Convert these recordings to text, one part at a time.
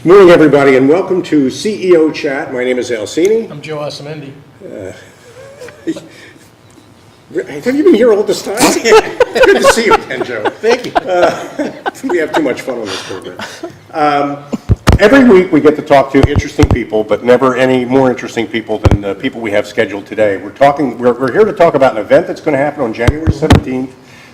Morning, everybody, and welcome to CEO Chat. My name is Alcini. I'm Joe Osamendi. Have you been here all this time? Good to see you again, Joe. Thank you. We have too much fun on this program. Every week we get to talk to interesting people, but never any more interesting people than the people we have scheduled today. We're here to talk about an event that's going to happen on January 17th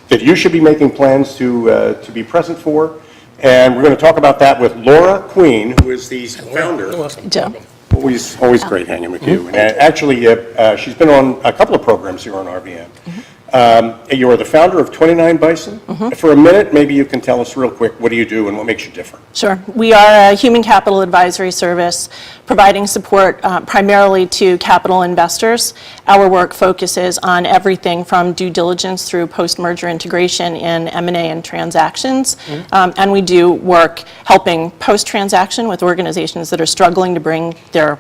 that you should be making plans to be present for. And we're going to talk about that with Laura Queen, who is the founder. Joe. Always great hanging with you. And actually, she's been on a couple of programs here on RBN. You are the founder of 29 Bison. For a minute, maybe you can tell us real quick, what do you do and what makes you different? Sure. We are a human capital advisory service providing support primarily to capital investors. Our work focuses on everything from due diligence through post-merger integration in M&A and transactions. And we do work helping post-transaction with organizations that are struggling to bring their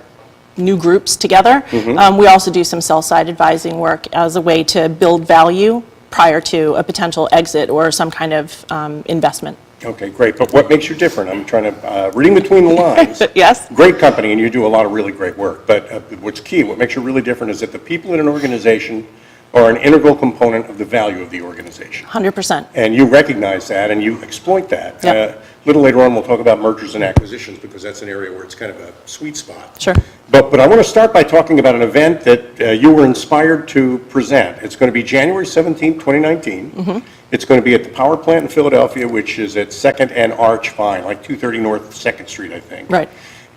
new groups together. We also do some sell-side advising work as a way to build value prior to a potential exit or some kind of investment. Okay, great. But what makes you different? I'm trying to, reading between the lines. Yes. Great company, and you do a lot of really great work. But what's key, what makes you really different is that the people in an organization are an integral component of the value of the organization. 100%. And you recognize that, and you exploit that. Yep. A little later on, we'll talk about mergers and acquisitions, because that's an area where it's kind of a sweet spot. Sure. But I want to start by talking about an event that you were inspired to present. It's going to be January 17th, 2019. It's going to be at the power plant in Philadelphia, which is at 2nd and Arch Vine, like 230 North 2nd Street, I think. Right.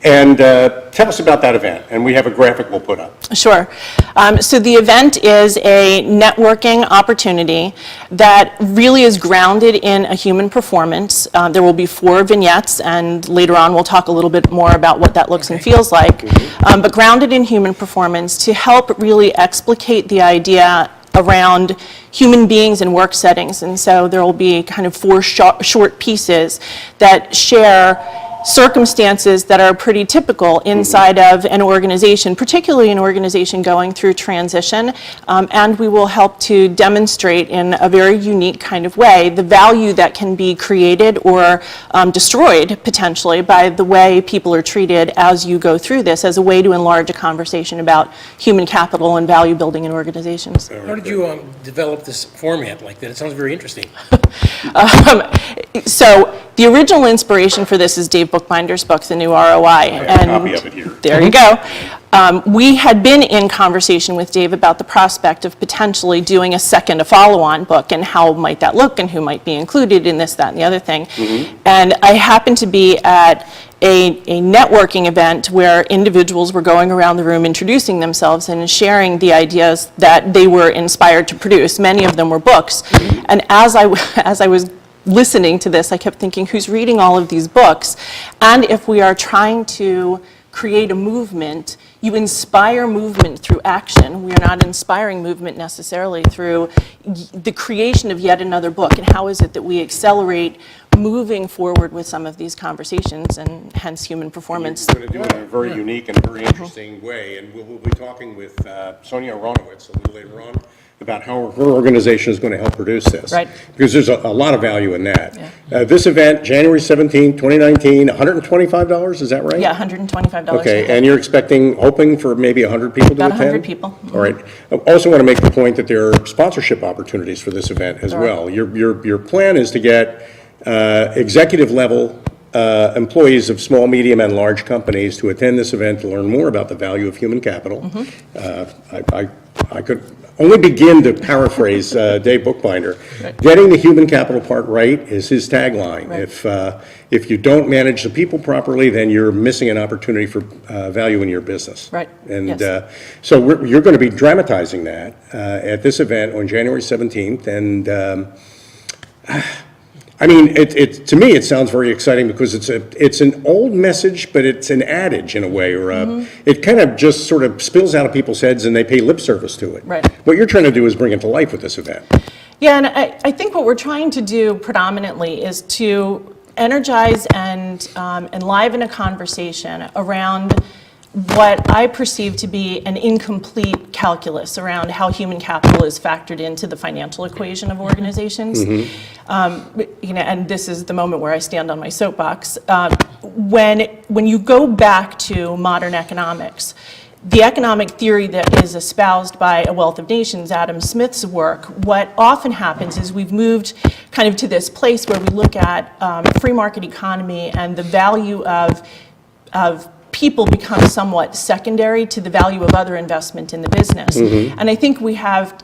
And tell us about that event, and we have a graphic we'll put up. Sure. So the event is a networking opportunity that really is grounded in a human performance. There will be 4 vignettes, and later on we'll talk a little bit more about what that looks and feels like. But grounded in human performance to help really explicate the idea around human beings in work settings. And so there will be kind of 4 short pieces that share circumstances that are pretty typical inside of an organization, particularly an organization going through transition, and we will help to demonstrate in a very unique kind of way the value that can be created or destroyed potentially by the way people are treated as you go through this, as a way to enlarge a conversation about human capital and value building in organizations. How did you develop this format like that? It sounds very interesting. So the original inspiration for this is Dave Bookbinder's book, The New ROI. I have a copy of it here. There you go. We had been in conversation with Dave about the prospect of potentially doing a follow-on book, and how might that look, and who might be included in this, that, and the other thing. And I happened to be at a networking event where individuals were going around the room introducing themselves and sharing the ideas that they were inspired to produce. Many of them were books. And as I was listening to this, I kept thinking, who's reading all of these books? And if we are trying to create a movement, you inspire movement through action. We are not inspiring movement necessarily through the creation of yet another book. And how is it that we accelerate moving forward with some of these conversations, and hence human performance? We're going to do it in a very unique and very interesting way, and we'll be talking with Sonya Aronowitz a little later on about how her organization is going to help produce this. Right. Because there's a lot of value in that. Yeah. This event, January 17th, 2019, $125, is that right? Yeah, $125. Okay, and you're hoping for maybe 100 people to attend? About 100 people. All right. I also want to make the point that there are sponsorship opportunities for this event as well. Your plan is to get executive level employees of small, medium, and large companies to attend this event to learn more about the value of human capital. I could only begin to paraphrase Dave Bookbinder. Right. Getting the human capital part right is his tagline. Right. If you don't manage the people properly, then you're missing an opportunity for value in your business. Right. And yes. So you're going to be dramatizing that at this event on January 17th. And I mean, to me, it sounds very exciting because it's an old message, but it's an adage in a way, or it kind of just sort of spills out of people's heads and they pay lip service to it. Right. What you're trying to do is bring it to life with this event. Yeah, and I think what we're trying to do predominantly is to energize and enliven a conversation around what I perceive to be an incomplete calculus around how human capital is factored into the financial equation of organizations. And this is the moment where I stand on my soapbox. When you go back to modern economics, the economic theory that is espoused by A Wealth of Nations, Adam Smith's work, what often happens is we've moved kind of to this place where we look at free market economy and the value of people become somewhat secondary to the value of other investment in the business. And I think we have,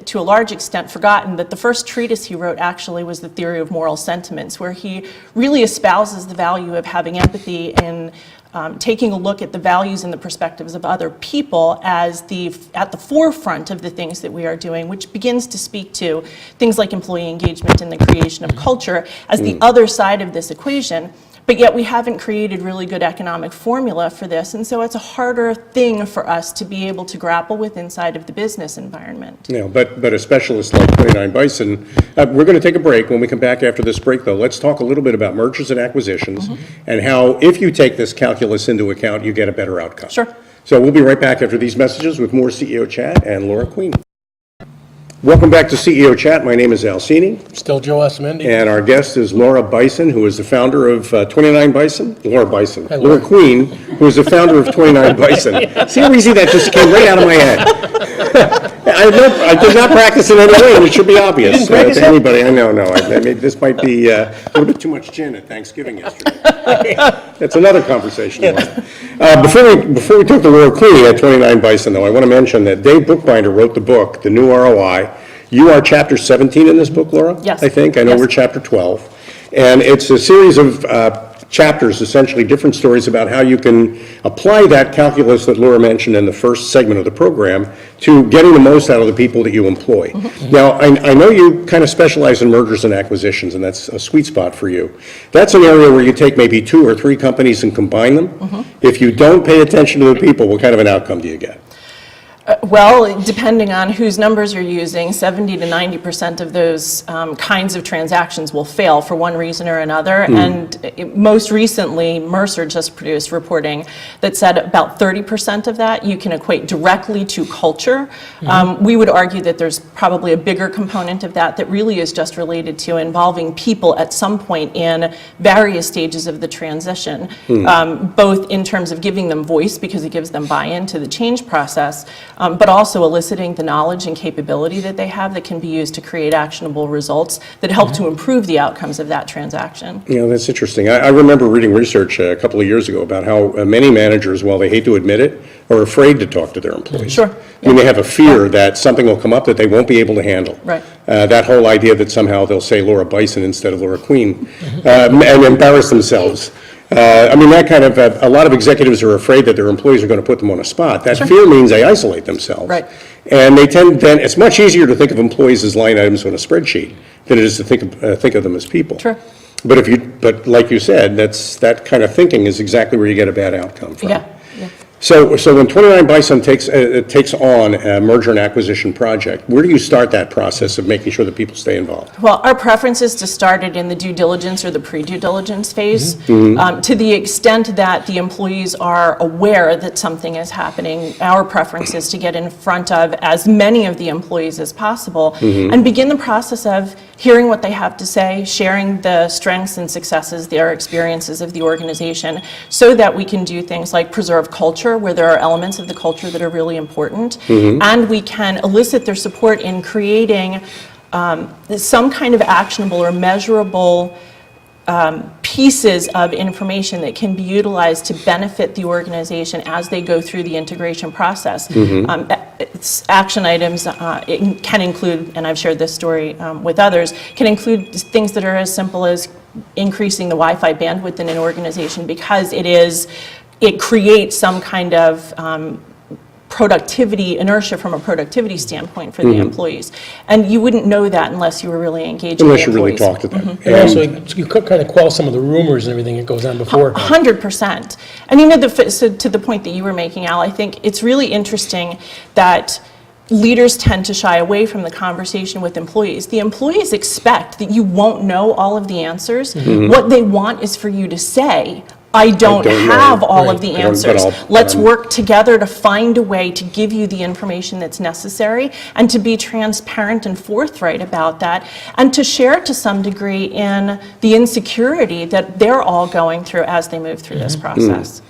to a large extent, forgotten that the first treatise he wrote actually was The Theory of Moral Sentiments, where he really espouses the value of having empathy in taking a look at the values and the perspectives of other people as at the forefront of the things that we are doing, which begins to speak to things like employee engagement and the creation of culture as the other side of this equation. But yet we haven't created really good economic formula for this, and so it's a harder thing for us to be able to grapple with inside of the business environment. Yeah, but a specialist like 29 Bison, we're going to take a break. When we come back after this break, though, let's talk a little bit about mergers and acquisitions and how, if you take this calculus into account, you get a better outcome. Sure. So we'll be right back after these messages with more CEO Chat and Laura Queen. Welcome back to CEO Chat. My name is Al Cini, Still Joe Osmendi. and our guest is Laura Bison, who is the founder of 29 Bison. Laura Bison. Hi, Laura Laura. Queen, who is the founder of 29 Bison. See how easy that just came right out of my head. I did not practice in any way, and it should be obvious didn't practice to it? anybody. I know. This might be a little bit too much gin at Thanksgiving yesterday. That's another conversation. Before we talk to Laura Queen at 29 Bison, though, I want to mention that Dave Bookbinder wrote the book, The New ROI. You are chapter 17 in this book, Laura? Yes. I think. I know Yes. we're chapter 12. And it's a series of chapters, essentially different stories about how you can apply that calculus that Laura mentioned in the first segment of the program to getting the most out of the people that you employ. Now, I know you kind of specialize in mergers and acquisitions, and that's a sweet spot for you. That's an area where you take maybe 2 or 3 companies and combine them. If you don't pay attention to the people, what kind of an outcome do you get? Well, depending on whose numbers you're using, 70 to 90% of those kinds of transactions will fail for one reason or another. And most recently, Mercer just produced reporting that said about 30% of that you can equate directly to culture. We would argue that there's probably a bigger component of that really is just related to involving people at some point in various stages of the transition, both in terms of giving them voice because it gives them buy-in to the change process, but also eliciting the knowledge and capability that they have that can be used to create actionable results that help to improve the outcomes of that transaction. That's interesting. I remember reading research a couple of years ago about how many managers, while they hate to admit it, are afraid to talk to their employees. Sure. I mean, they have a fear that something will come up that they won't be able to handle. Right. That whole idea that somehow they'll say Laura Bison instead of Laura Queen and embarrass themselves. That kind of, a lot of executives are afraid that their employees are going to put them on a spot. That fear means they isolate themselves. Right. And they tend then, it's much easier to think of employees as line items on a spreadsheet than it is to think of them as people. Sure. But like you said, that kind of thinking is exactly where you get a bad outcome from. Yeah. So when 29 Bison takes on a merger and acquisition project, where do you start that process of making sure that people stay involved? Well, our preference is to start it in the due diligence or the pre-due diligence phase. To the extent that the employees are aware that something is happening, our preference is to get in front of as many of the employees as possible and begin the process of hearing what they have to say, sharing the strengths and successes, their experiences of the organization, so that we can do things like preserve culture, where there are elements of the culture that are really important, and we can elicit their support in creating some kind of actionable or measurable pieces of information that can be utilized to benefit the organization as they go through the integration process. Action items it can include, and I've shared this story with others, can include things that are as simple as increasing the Wi-Fi bandwidth in an organization because it creates some kind of productivity inertia from a productivity standpoint for the employees. And you wouldn't know that unless you were really engaged with the Unless you really employees. talk to them. And also, you could kind of quell some of the rumors and everything that goes on before. 100%. And so to the point that you were making, Al, I think it's really interesting that leaders tend to shy away from the conversation with employees. The employees expect that you won't know all of the answers. What they want is for you to say, I don't don't have know. all Right. of the I don't- but answers. I'll- Let's work together to find a way to give you the information that's necessary and to be transparent and forthright about that, and to share to some degree in the insecurity that they're all going through as they move through this process.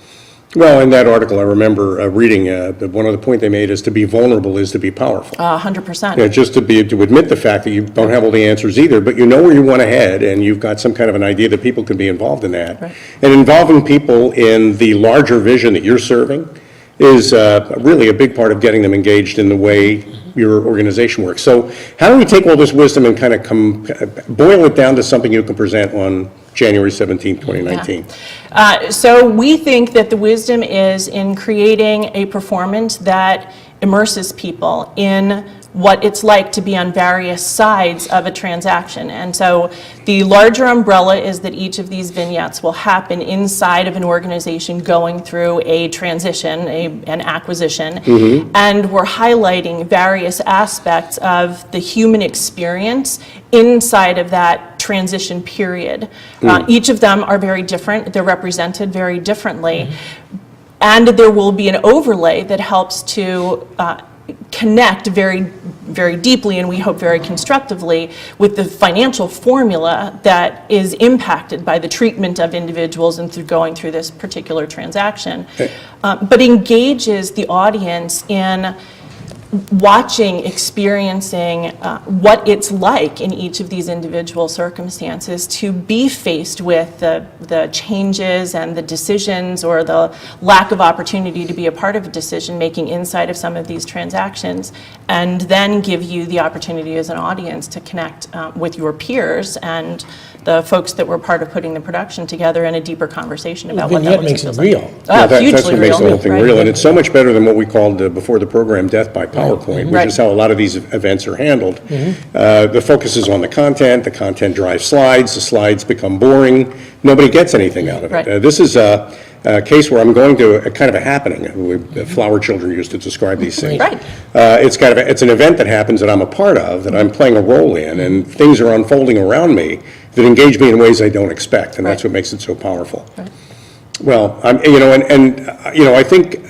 Well, in that article, I remember reading, that one of the point they made is to be vulnerable is to be powerful. 100%. Yeah, just to admit the fact that you don't have all the answers either, but you know where you want to head, and you've got some kind of an idea that people can be involved in that. Right. And involving people in the larger vision that you're serving is really a big part of getting them engaged in the way your organization works. So how do we take all this wisdom and kind of boil it down to something you can present on January 17th, 2019? So we think that the wisdom is in creating a performance that immerses people in what it's like to be on various sides of a transaction. And so the larger umbrella is that each of these vignettes will happen inside of an organization going through a transition, an acquisition, and we're highlighting various aspects of the human experience inside of that transition period. Each of them are very different. They're represented very differently. And there will be an overlay that helps to connect very, very deeply, and we hope very constructively, with the financial formula that is impacted by the treatment of individuals and through going through this particular transaction, but engages the audience in watching, experiencing what it's like in each of these individual circumstances to be faced with the changes and the decisions or the lack of opportunity to be a part of decision making inside of some of these transactions, and then give you the opportunity as an audience to connect with your peers and the folks that were part of putting the production together in a deeper conversation about what that Vignette looks makes and it feels like. real. Yeah, Hugely that's what makes the real, whole thing right? real, and it's so much better than what we called before the program death by PowerPoint, which Right. is how a lot of these events are handled. The focus is on the content drives slides, the slides become boring, nobody gets anything out of it. Right. This is a case where I'm going to a kind of a happening. Flower children used to describe these things. Right. It's an event that happens that I'm a part of, that I'm playing a role in, and things are unfolding around me that engage me in ways I don't expect, and that's Right. what makes it so powerful. Well, I think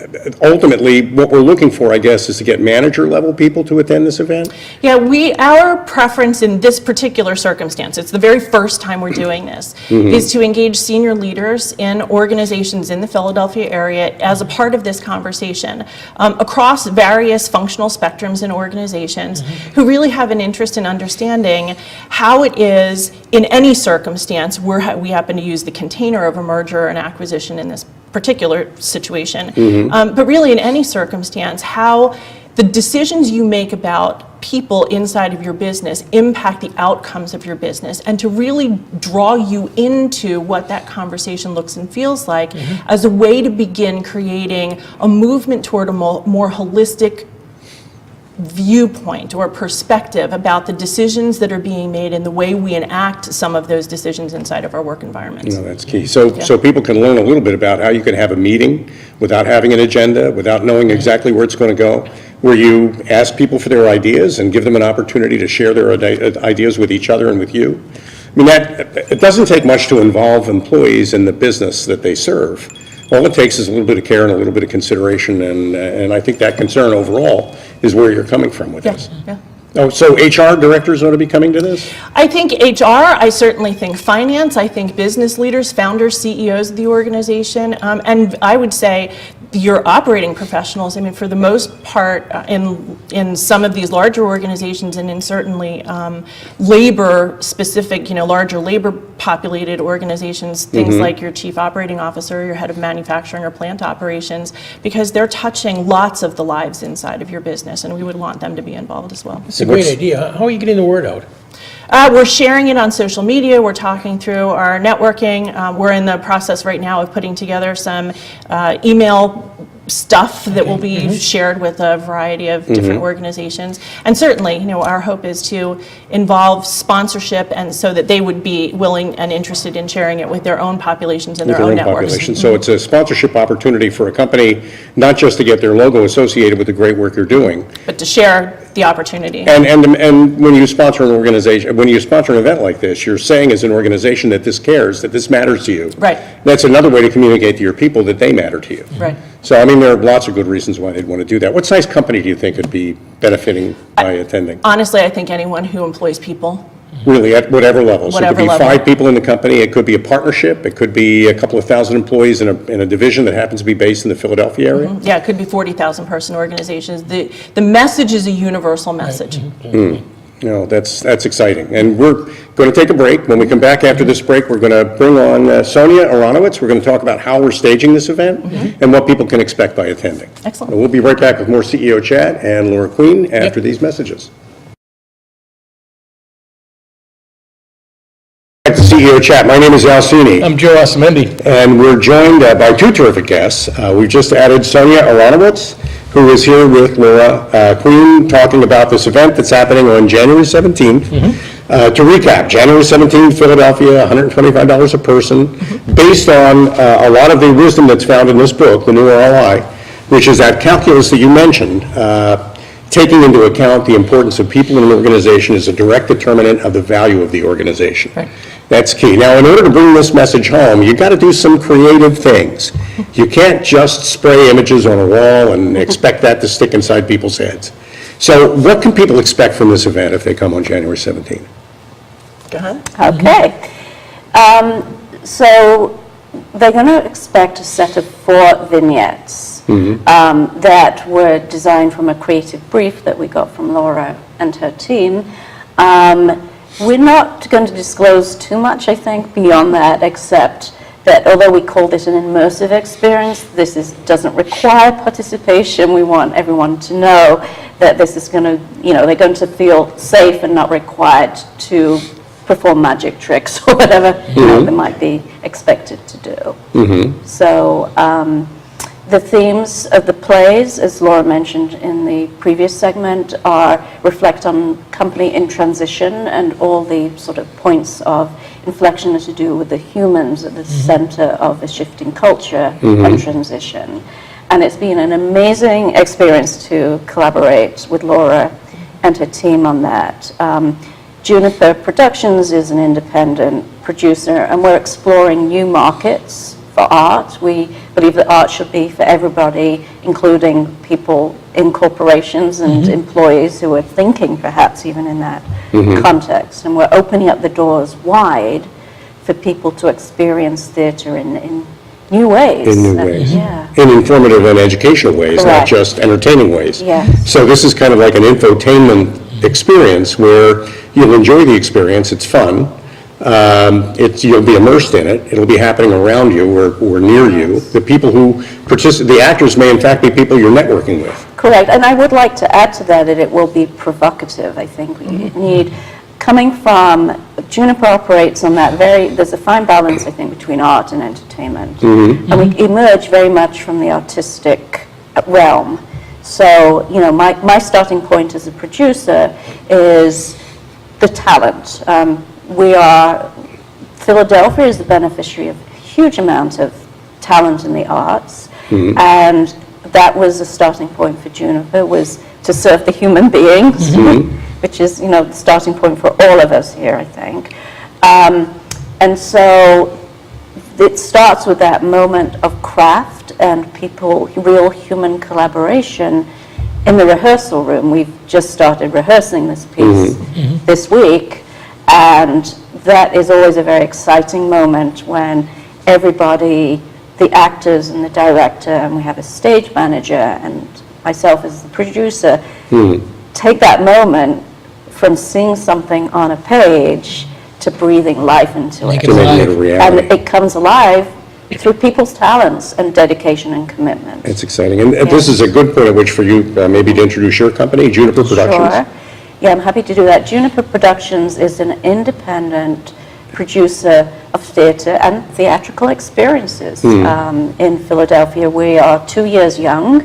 ultimately what we're looking for, I guess, is to get manager level people to attend this event. Yeah, our preference in this particular circumstance, it's the very first time we're doing this, is to engage senior leaders in organizations in the Philadelphia area as a part of this conversation across various functional spectrums in organizations who really have an interest in understanding how it is in any circumstance we happen to use the container of a merger and acquisition in this particular situation, but really in any circumstance, how the decisions you make about people inside of your business impact the outcomes of your business, and to really draw you into what that conversation looks and feels like as a way to begin creating a movement toward a more holistic viewpoint or perspective about the decisions that are being made and the way we enact some of those decisions inside of our work environments. No, that's key. So people can learn a little bit about how you can have a meeting without having an agenda, without knowing exactly where it's going to go, where you ask people for their ideas and give them an opportunity to share their ideas with each other and with you. I mean, it doesn't take much to involve employees in the business that they serve. All it takes is a little bit of care and a little bit of consideration, and I think that concern overall is where you're coming from with this. Yeah. Oh, so HR directors ought to be coming to this? I think HR, I certainly think finance, I think business leaders, founders, CEOs of the organization, and I would say your operating professionals. I mean, for the most part, in some of these larger organizations and in certainly labor-specific, larger labor-populated organizations, things like your chief operating officer, your head of manufacturing or plant operations, because they're touching lots of the lives inside of your business, and we would want them to be involved as well. It's a great idea. How are you getting the word out? We're sharing it on social media. We're talking through our networking. We're in the process right now of putting together some email stuff that will be shared with a variety of different organizations. And certainly, our hope is to involve sponsorship, and so that they would be willing and interested in sharing it with their own populations and their own networks. Population. So it's a sponsorship opportunity for a company, not just to get their logo associated with the great work you're doing, But to share the opportunity. And when you sponsor an organization, when you sponsor an event like this, you're saying as an organization that this cares, that this matters to you. Right. That's another way to communicate to your people that they matter to you. Right. So, I mean, there are lots of good reasons why they'd want to do that. What size company do you think would be benefiting by attending? Honestly, I think anyone who employs people. Really, at whatever level. So it Whatever could be level. 5 people in the company, it could be a partnership, it could be a couple of thousand employees in a division that happens to be based in the Philadelphia area. Yeah, it could be 40,000 person organizations. The message is a universal message. No, that's exciting. And we're going to take a break. When we come back after this break, we're going to bring on Sonya Aronowitz. We're going to talk about how we're staging this event and what people can expect by attending. Excellent. And we'll be right back with more CEO Chat and Laura Queen after these messages. Back to CEO Chat. My name is Al Cini. I'm Joe Asamendi. And we're joined by 2 terrific guests. We've just added Sonya Aronowitz, who is here with Laura Queen, talking about this event that's happening on January 17th. To recap, January 17th, Philadelphia, $125 a person, based on a lot of the wisdom that's found in this book, The New ROI, which is that calculus that you mentioned, taking into account the importance of people in an organization is a direct determinant of the value of the organization. Right. That's key. Now, in order to bring this message home, you've got to do some creative things. You can't just spray images on a wall and expect that to stick inside people's heads. So what can people expect from this event if they come on January 17th? Go ahead. Okay. So they're going to expect a set of 4 vignettes that were designed from a creative brief that we got from Laura and her team. We're not going to disclose too much, I think, beyond that, except that although we called it an immersive experience, doesn't require participation. We want everyone to know that this is going to, they're going to feel safe and not required to perform magic tricks or whatever they might be expected to do. So the themes of the plays, as Laura mentioned in the previous segment, reflect on company in transition and all the sort of points of inflection to do with the humans at the center of a shifting culture and transition. And it's been an amazing experience to collaborate with Laura and her team on that. Juniper Productions is an independent producer, and we're exploring new markets for art. We believe that art should be for everybody, including people in corporations and employees who are thinking perhaps even in that context. And we're opening up the doors wide for people to experience theater in new ways. In new ways. Yeah. In informative and educational ways, not Correct. just entertaining ways. Yes. So this is kind of like an infotainment experience where you'll enjoy the experience, it's fun, you'll be immersed in it, it'll be happening around you or near you. The people who participate, the actors may in fact be people you're networking with. Correct, and I would like to add to that it will be provocative. I think we need, coming from, Juniper operates on that there's a fine balance, I think, between art and entertainment. And we emerge very much from the artistic realm. So, my starting point as a producer is the talent. Philadelphia is the beneficiary of a huge amount of talent in the arts, and that was a starting point for Juniper, was to serve the human beings, which is, the starting point for all of us here, I think. And so it starts with that moment of craft and real human collaboration in the rehearsal room. We've just started rehearsing this piece this week, and that is always a very exciting moment when everybody, the actors and the director, and we have a stage manager and myself as the producer, take that moment from seeing something on a page to breathing life into it. Make it alive. a reality. And it comes alive through people's talents and dedication and commitment. It's exciting. And this is a good point at which for you maybe to introduce your company, Juniper Productions. Sure. Yeah, I'm happy to do that. Juniper Productions is an independent producer of theater and theatrical experiences in Philadelphia. We are 2 years young.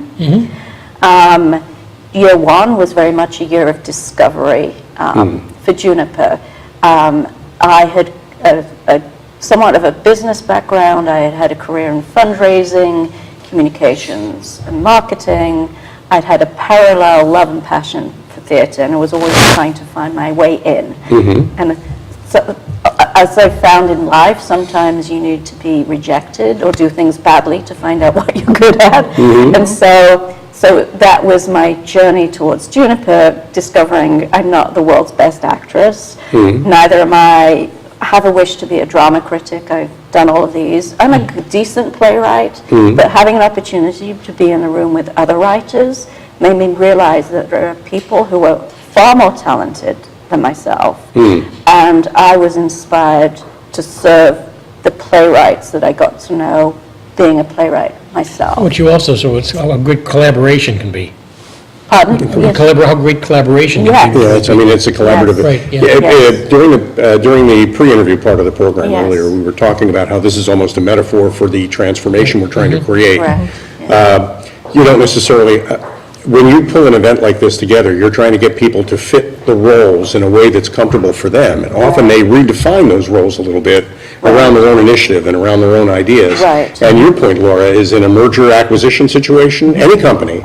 Year one was very much a year of discovery for Juniper. I had somewhat of a business background. I had had a career in fundraising, communications and marketing. I'd had a parallel love and passion for theatre, and I was always trying to find my way in. And so, as I've found in life, sometimes you need to be rejected or do things badly to find out what you're good at. And so that was my journey towards Juniper, discovering I'm not the world's best actress. Neither am I. Have a wish to be a drama critic. I've done all of these. I'm a decent playwright, but having an opportunity to be in a room with other writers made me realize that there are people who are far more talented than myself, and I was inspired to serve the playwrights that I got to know being a playwright myself. But you also saw how good collaboration can be. Pardon? Yes. How great collaboration can be. Yeah, it's a collaborative. Right, yeah. Yes. During the pre-interview part of the program Yes. earlier, we were talking about how this is almost a metaphor for the transformation we're trying to create. Correct. You don't necessarily, when you pull an event like this together, you're trying to get people to fit the roles in a way that's comfortable for them. And often they redefine those roles a little bit around their own initiative and around their own ideas. Right. And your point, Laura, is in a merger acquisition situation, any company,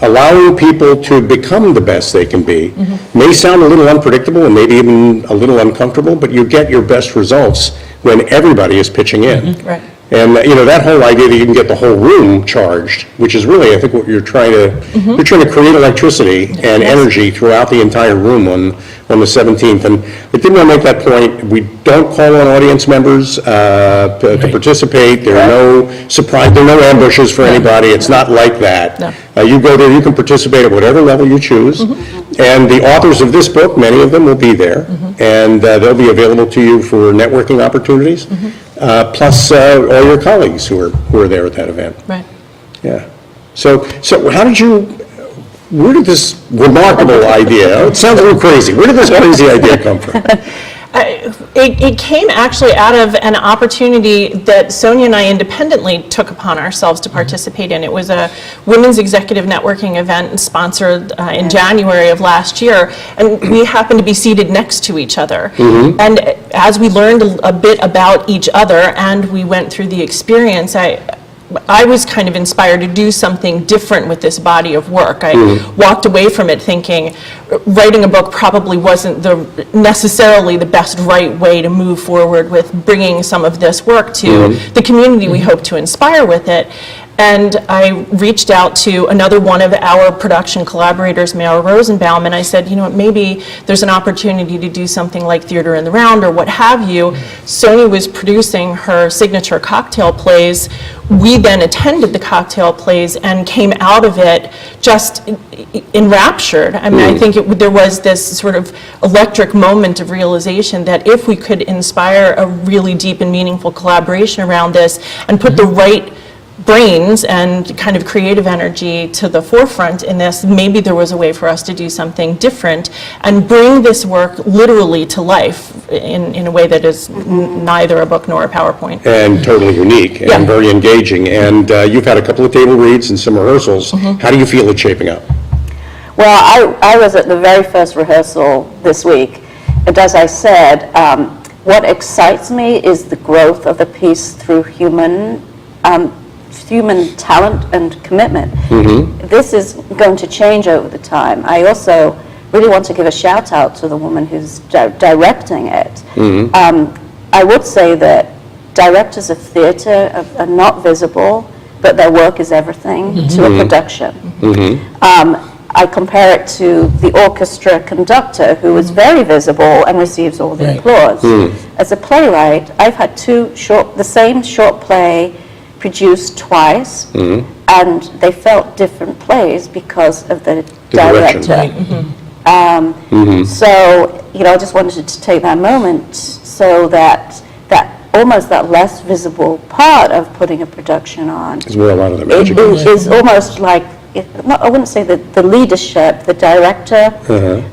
allowing people to become the best they can be may sound a little unpredictable and maybe even a little uncomfortable, but you get your best results when everybody is pitching in. Right. And, that whole idea that you can get the whole room charged, which is really, I think, what you're trying to create electricity and energy throughout the entire room on the 17th. And I did want to make that point. We don't call on audience members to participate. There are no ambushes for anybody. It's not like that. No. You go there, you can participate at whatever level you choose. And the authors of this book, many of them will be there. And they'll be available to you for networking opportunities. Plus all your colleagues who are there at that event. Right. Yeah. So where did this remarkable idea, it sounds a little crazy, where did this crazy idea come from? It came actually out of an opportunity that Sonya and I independently took upon ourselves to participate in. It was a women's executive networking event sponsored in January of last year, and we happened to be seated next to each other. And as we learned a bit about each other and we went through the experience, I was kind of inspired to do something different with this body of work. I walked away from it thinking writing a book probably wasn't necessarily the best right way to move forward with bringing some of this work to the community we hope to inspire with it. And I reached out to another one of our production collaborators, Mayor Rosenbaum, and I said, maybe there's an opportunity to do something like Theater in the Round or what have you. Sonya was producing her signature cocktail plays. We then attended the cocktail plays and came out of it just enraptured. I mean, I think there was this sort of electric moment of realization that if we could inspire a really deep and meaningful collaboration around this and put the right brains and kind of creative energy to the forefront in this, maybe there was a way for us to do something different and bring this work literally to life in a way that is neither a book nor a PowerPoint. And totally unique and very engaging. And you've had a couple of table reads and some rehearsals. How do you feel it's shaping up? Well, I was at the very first rehearsal this week, and as I said, what excites me is the growth of the piece through human talent and commitment. This is going to change over the time. I also really want to give a shout out to the woman who's directing it. I would say that directors of theatre are not visible, but their work is everything to a production. I compare it to the orchestra conductor who is very visible and receives all the applause. As a playwright, I've had the same short play produced twice, and they felt different plays because of the director. So, I just wanted to take that moment so that almost that less visible part of putting a production on Is where a lot of the magic is. is almost like, I wouldn't say the leadership, the director,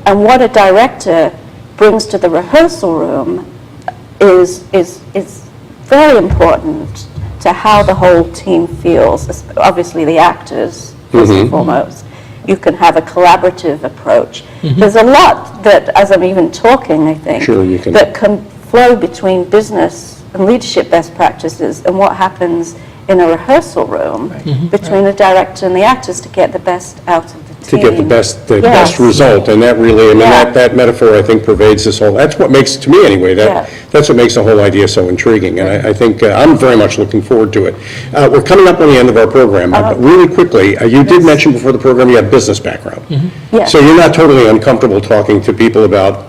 and what a director brings to the rehearsal room is very important to how the whole team feels. Obviously the actors, first and foremost. You can have a collaborative approach. There's a lot that, as I'm even talking, I think, that can flow between business and leadership best practices and what happens in a rehearsal room between the director and the actors to get the best out of the to get the team. best Yes. result, and that really, I mean, Yeah. that metaphor, I think, pervades this whole, that's what makes, to me anyway, Yeah. that's what makes the whole idea so intriguing, and I think, I'm very much looking forward to it. We're coming up on the end of our program, but really quickly, you did mention before the program you have business background. Yes. So you're not totally uncomfortable talking to people about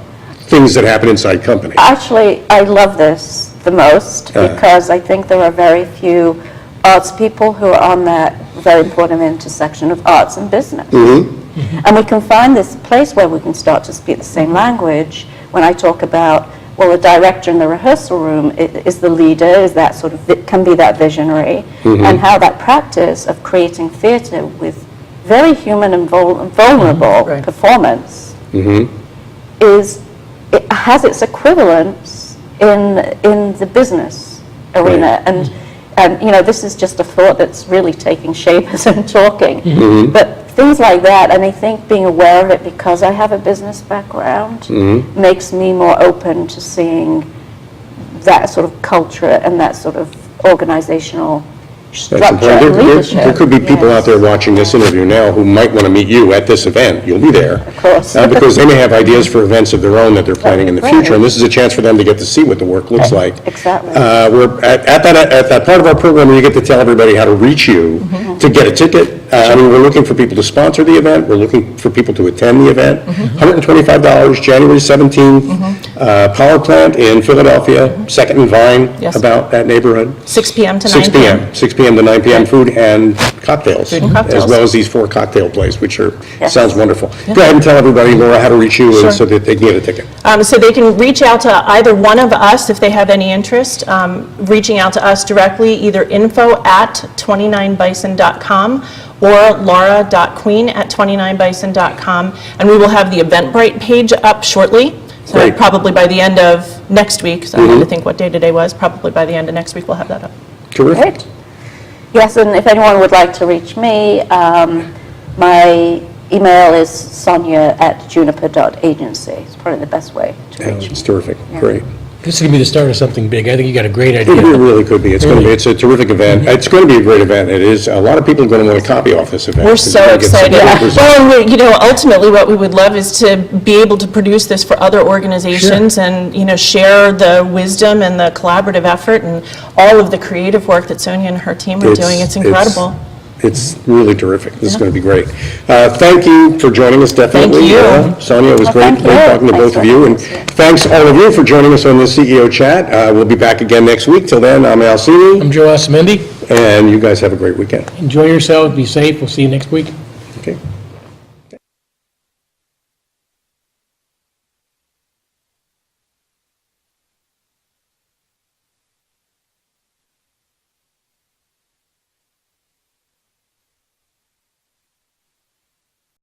things that happen inside companies. Actually, I love this the most because I think there are very few arts people who are on that very important intersection of arts and business. And we can find this place where we can start to speak the same language when I talk about, well, the director in the rehearsal room is the leader, is that sort of, can be that visionary, and how that practice of creating theater with very human and vulnerable Right. performance is, it has its equivalence in the business arena. Right. And you know, this is just a thought that's really taking shape as I'm talking. But things like that, and I think being aware of it because I have a business background makes me more open to seeing that sort of culture and that sort of organizational That's structure important. and leadership. There could be people Yes. out there watching this interview now who might want to meet you at this event. You'll be there. Of course. Because they may have ideas for events of their own that they're planning in the Right. future, and this is a chance for them to get to see what the work looks like. Exactly. We're at that part of our program where you get to tell everybody how to reach you to get a ticket. I mean, we're looking for people to sponsor the event. We're looking for people to attend the event. $125, January 17th, Power Plant in Philadelphia, 2nd and Vine, Yes. about that neighborhood. 6 p.m. to 9 6 p.m., 6 p.m. to 9 p.m., food and cocktails. Food and cocktails. As well as these 4 cocktail plays, which are, Yes. sounds wonderful. Go ahead and tell everybody, Laura, how to reach you Sure. and so that they can get a ticket. So they can reach out to either one of us if they have any interest, reaching out to us directly, either info@29bison.com or laura.queen@29bison.com, and we will have the Eventbrite page up shortly. So Great. probably by the end of next week, so I had to think what day today was, probably by the end of next week we'll have that up. Terrific. Great. Yes, and if anyone would like to reach me, my email is sonya@juniper.agency. It's probably the best way to Yeah, reach me. it's terrific, great. This is going to be the start of something big. I think you got a great It idea. really could be. It's going to be, it's a terrific event. It's going to be a great event. It is, a lot of people are going to want to copy off this event. We're because so you're gonna get some excited. great results. Well, and you know, ultimately, what we would love is to be able to produce this for other organizations and, you know, share the wisdom and the collaborative effort and all of the creative work that Sonya and her team are doing. It's incredible. It's really terrific. This is going to be great. Thank you for joining us, definitely. you. Sonia, it was great thank you. talking to Thanks both for of you. having And us here. thanks all of you for joining us on this CEO Chat. We'll be back again next week. Till then, I'm Al Cini, I'm Joe Asamendi. and you guys have a great weekend. Enjoy yourselves, be safe. We'll see you next week. Okay.